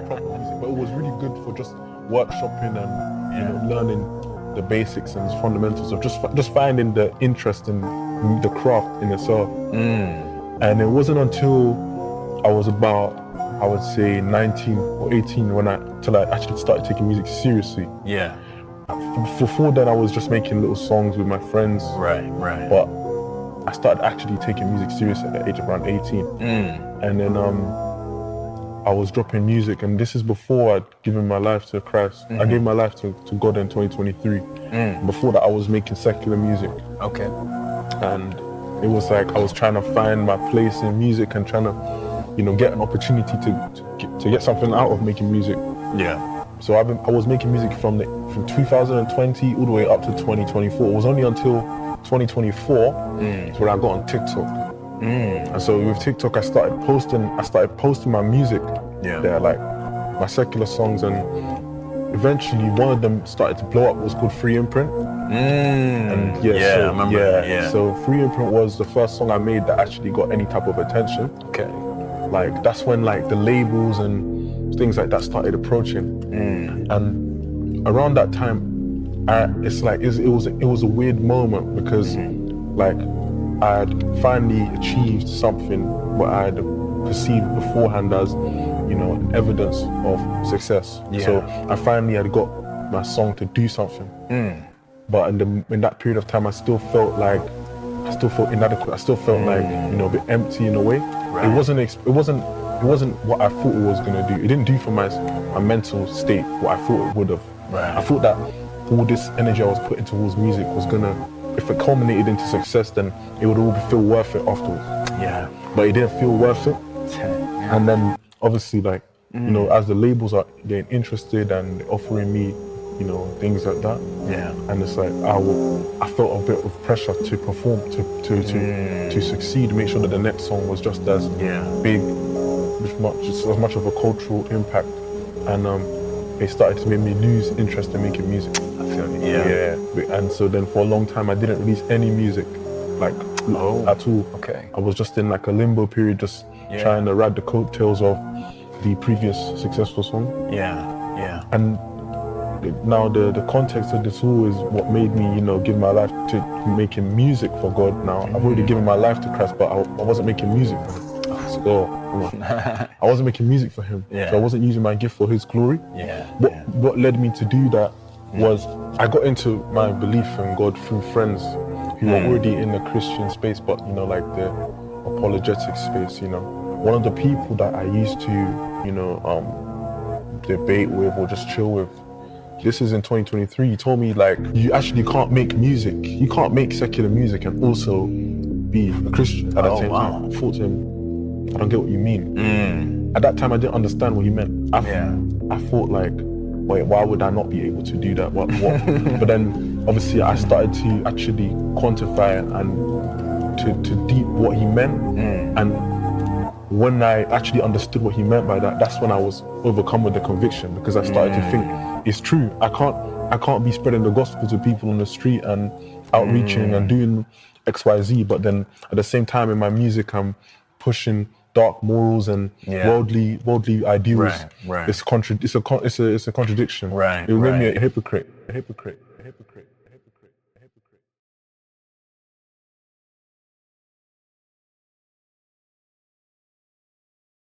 proper music, but it was really good for just workshopping and you know, learning the basics and fundamentals of just finding the interest in the craft in itself. And it wasn't until I was about, I would say 19 or 18 till I actually started taking music seriously. Yeah. Before then I was just making little songs with my friends. Right. But I started actually taking music serious at the age of around 18. And then I was dropping music, and this is before I'd given my life to Christ. I gave my life to God in 2023. Before that I was making secular music. Okay. And it was like I was trying to find my place in music and trying to, you know, get an opportunity to get something out of making music. Yeah. So I was making music from 2020 all the way up to 2024. It was only until 2024 where I got on TikTok. And so with TikTok I started posting my music there, like my secular songs, and eventually one of them started to blow up. It was called Free Imprint. And I remember that. So Free Imprint was the first song I made that actually got any type of attention. Okay. Like that's when like the labels and things like that started approaching. And around that time it was a weird moment because like I had finally achieved something what I had perceived beforehand as, you know, evidence of success. So I finally had got my song to do something. But in that period of time, I still felt inadequate. I still felt like, you know, a bit empty in a way. It wasn't what I thought it was gonna do. It didn't do for my mental state what I thought it would have. I thought that all this energy I was putting towards music was gonna, if it culminated into success, then it would all feel worth it afterwards. But it didn't feel worth it. And then obviously, like, you know, as the labels are getting interested and offering me, you know, things like that. And it's like I felt a bit of pressure to perform, to succeed, make sure that the next song was just as big, just as much of a cultural impact. And it started to make me lose interest in making music. I feel it. And so then for a long time I didn't release any music, like at all. Okay. I was just in like a limbo period, just trying to ride the coattails of the previous successful song. And now the context of this all is what made me, you know, give my life to making music for God. Now I've already given my life to Christ, but I wasn't making music for him. I wasn't making music for him. So I wasn't using my gift for his glory. What led me to do that was I got into my belief in God through friends who were already in the Christian space, but, you know, like the apologetic space, you know. One of the people that I used to, you know, debate with or just chill with, this is in 2023, he told me, like, you actually can't make music. You can't make secular music and also be a Christian at the same time. I thought to him, I don't get what you mean. At that time, I didn't understand what he meant. I thought like, wait, why would I not be able to do that? What? But then obviously I started to actually quantify and to deep what he meant. And when I actually understood what he meant by that, that's when I was overcome with the conviction, because I started to think, it's true. I can't be spreading the gospel to people on the street and outreaching and doing XYZ, but then at the same time in my music I'm pushing dark morals and worldly ideals. It's a contradiction. It made me a hypocrite.